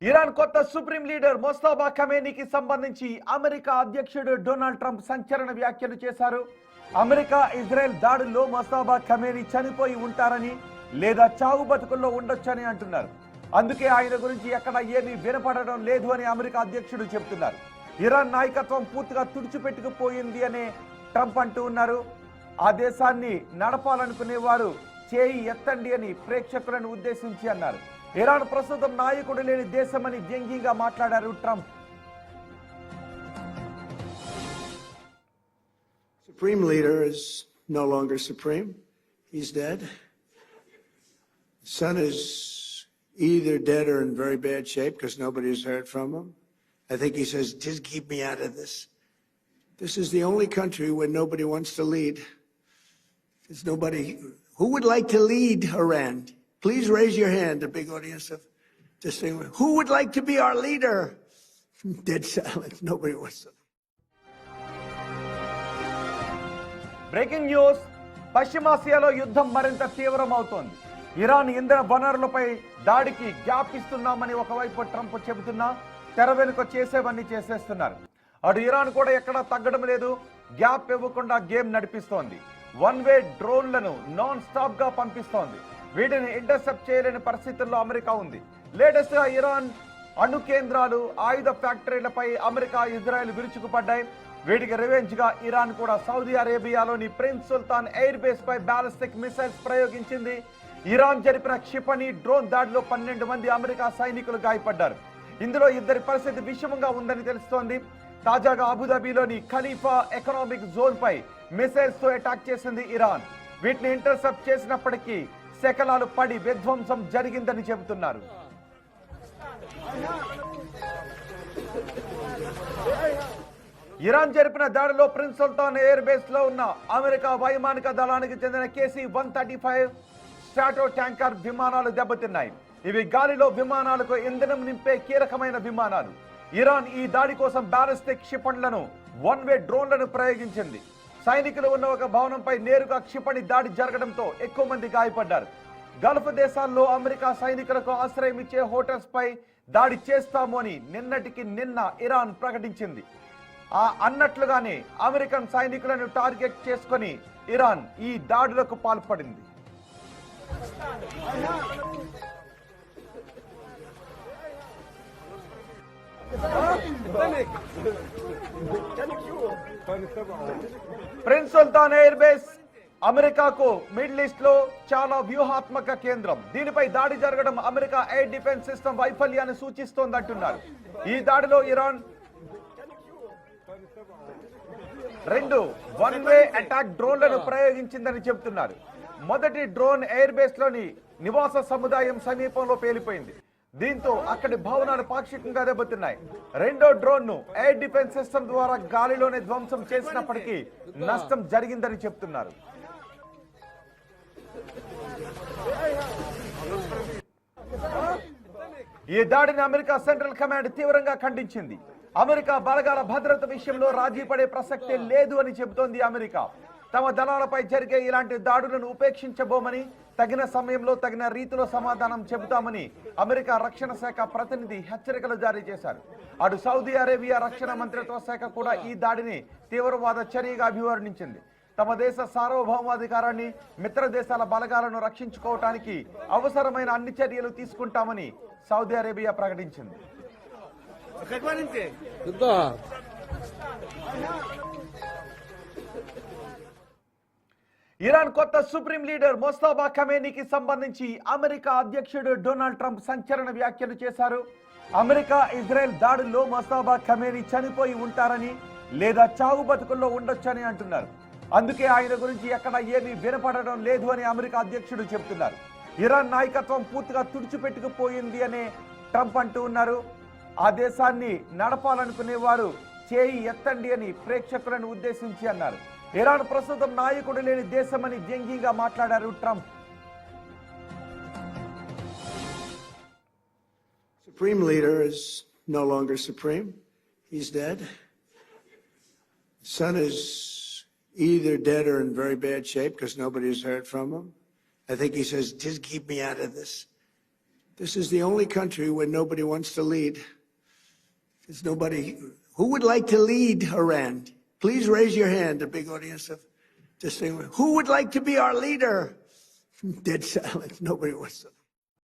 Iran కొత్త supreme leader మొస్తఫా ఖమేనీకి సంబంధించి America అధ్యక్షుడు డొనాల్డ్ ట్రంప్ సంచలన వ్యాఖ్యలు చేశారు. అమెరికా ఇజ్రాయెల్ దాడుల్లో మొస్తఫా ఖమేనీ చనిపోయి ఉంటారని లేదా చావు బతుకుల్లో ఉండొచ్చని అంటున్నారు. అందుకే ఆయన గురించి ఎక్కడ ఏమీ వినపడడం లేదు అని అమెరికా అధ్యక్షుడు చెబుతున్నారు. ఇరాన్ నాయకత్వం పూర్తిగా తుడిచిపెట్టుకుపోయింది అనే ట్రంప్ అంటూ ఉన్నారు. ఆ దేశాన్ని నడపాలనుకునే వారు చేయి ఎత్తండి అని ప్రేక్షకులను ఉద్దేశించి అన్నారు. ఇరాన్ ప్రస్తుతం నాయకుడు లేని దేశమని వ్యంగ్యంగా మాట్లాడారు Trump. Supreme leader is no longer supreme. He's dead. Son is either dead or in very bad shape because nobody has heard from him. I think he says, just keep me out of this. This is the only country where nobody wants to lead. There's nobody who would like to lead Iran. Please raise your hand, a big audience of just saying, who would like to be our leader? Dead silence. Nobody wants to. Breaking news. పశ్చిమాసియాలో యుద్ధం మరింత తీవ్రమవుతోంది. Iran ఇంధన వనరులపై దాడికి gap ఇస్తున్నామని ఒకవైపు Trump చెబుతున్నా తెర వెనుక చేసేవన్నీ చేసేస్తున్నారు. అటు ఇరాన్ కూడా ఎక్కడా తగ్గడం లేదు. గ్యాప్ ఇవ్వకుండా గేమ్ నడిపిస్తోంది. వన్ వే డ్రోన్లను నాన్ స్టాప్ గా పంపిస్తోంది. వీటిని ఇంటర్సెప్ట్ చేయలేని పరిస్థితుల్లో అమెరికా ఉంది. లేటెస్ట్ గా ఇరాన్ అణు కేంద్రాలు, ఆయుధ ఫ్యాక్టరీలపై అమెరికా, ఇజ్రాయెల్ విరుచుకుపడ్డాయి. వీటికి రివెంజ్ గా ఇరాన్ కూడా సౌదీ అరేబియాలోని ప్రిన్స్ సుల్తాన్ ఎయిర్ బేస్ పై బాలిస్టిక్ మిసైల్స్ ప్రయోగించింది. ఇరాన్ జరిపిన క్షిపణి డ్రోన్ దాడిలో 12 మంది అమెరికా సైనికులు గాయపడ్డారు. ఇందులో 2 పరిస్థితి విషమంగా ఉందని తెలుస్తోంది. తాజాగా అబుదాబిలోని ఖలీఫా ఎకనామిక్ జోన్ పై మిసైల్స్ తో అటాక్ చేసింది ఇరాన్. వీటిని ఇంటర్సెప్ట్ చేసినప్పటికీ శకలాలు పడి విధ్వంసం జరిగిందని చెబుతున్నారు. ఇరాన్ జరిపిన దాడిలో ప్రిన్స్ సుల్తాన్ ఎయిర్ బేస్ లో ఉన్న అమెరికా వైమానిక దళానికి చెందిన KC-135 స్ట్రాటో ట్యాంకర్ విమానాలు దెబ్బతిన్నాయి. ఇవి గాలిలో విమానాలకు ఇంధనం నింపే కీలకమైన విమానాలు. ఇరాన్ ఈ దాడి కోసం బాలిస్టిక్ క్షిపణులను, వన్ వే డ్రోన్లను ప్రయోగించింది. సైనికులు ఉన్న ఒక భవనంపై నేరుగా క్షిపణి దాడి జరగడంతో ఎక్కువ మంది గాయపడ్డారు. గల్ఫ్ దేశాల్లో అమెరికా సైనికులకు ఆశ్రయం ఇచ్చే హోటల్స్ పై దాడి చేస్తాము అని నిన్నటికి నిన్న ఇరాన్ ప్రకటించింది. అన్నట్లుగానే అమెరికన్ సైనికులను టార్గెట్ చేసుకొని ఇరాన్ ఈ దాడులకు పాల్పడింది. ప్రిన్స్ సుల్తాన్ ఎయిర్ బేస్ అమెరికాకు మిడిల్ ఈస్ట్ లో చాలా వ్యూహాత్మక కేంద్రం. దీనిపై దాడి జరగడం అమెరికా ఎయిర్ డిఫెన్స్ సిస్టమ్ వైఫల్యాన్ని సూచిస్తోందంటున్నారు. ఈ దాడిలో ఇరాన్ 2 వన్ వే అటాక్ డ్రోన్లను ప్రయోగించిందని చెబుతున్నారు. మొదటి డ్రోన్ ఎయిర్ బేస్ లోని నివాస సముదాయం సమీపంలో పేలిపోయింది. దీంతో అక్కడి భవనాలు పాక్షికంగా దెబ్బతిన్నాయి. రెండో డ్రోన్ ను ఎయిర్ డిఫెన్స్ సిస్టమ్ ద్వారా గాలిలోనే ధ్వంసం చేసినప్పటికీ నష్టం జరిగిందని చెప్తున్నారు. ఈ దాడిని అమెరికా సెంట్రల్ కమాండ్ తీవ్రంగా ఖండించింది. అమెరికా బలగాల భద్రత విషయంలో రాజీ పడే ప్రసక్తే లేదు అని చెబుతోంది అమెరికా. తమ దళాలపై జరిగే ఇలాంటి దాడులను ఉపేక్షించబోమని, తగిన సమయంలో తగిన రీతిలో సమాధానం చెబుతామని అమెరికా రక్షణ శాఖ ప్రతినిధి హెచ్చరికలు జారీ చేశారు. అటు సౌదీ అరేబియా రక్షణ మంత్రిత్వ శాఖ కూడా ఈ దాడిని తీవ్రవాద చర్యగా అభివర్ణించింది. తమ దేశ సార్వభౌమాధికారాన్ని, మిత్ర దేశాల బలగాలను రక్షించుకోవటానికి అవసరమైన అన్ని చర్యలు తీసుకుంటామని సౌదీ అరేబియా ప్రకటించింది. ఇరాన్ కొత్త సుప్రీం లీడర్ మొస్తఫా ఖమేనీకి సంబంధించి అమెరికా అధ్యక్షుడు డొనాల్డ్ ట్రంప్ సంచలన వ్యాఖ్యలు చేశారు. అమెరికా ఇజ్రాయెల్ దాడుల్లో మొస్తఫా ఖమేనీ చనిపోయి ఉంటారని లేదా చావు బతుకుల్లో ఉండొచ్చని అంటున్నారు. అందుకే ఆయన గురించి ఎక్కడ ఏమీ వినపడడం లేదు అని అమెరికా అధ్యక్షుడు చెబుతున్నారు. ఇరాన్ నాయకత్వం పూర్తిగా తుడిచిపెట్టుకుపోయింది అనే ట్రంప్ అంటూ ఉన్నారు. ఆ దేశాన్ని నడపాలనుకునే వారు చేయి ఎత్తండి అని ప్రేక్షకులను ఉద్దేశించి అన్నారు. ఇరాన్ ప్రస్తుతం నాయకుడు లేని దేశమని వ్యంగ్యంగా మాట్లాడారు Trump. Supreme leader is no longer supreme. He's dead. Son is either dead or in very bad shape because nobody has heard from him. I think he says, just keep me out of this. This is the only country where nobody wants to lead. There's nobody who would like to lead Iran. Please raise your hand, a big audience of distinguished. Who would like to be our leader? Dead silence. Nobody wants to.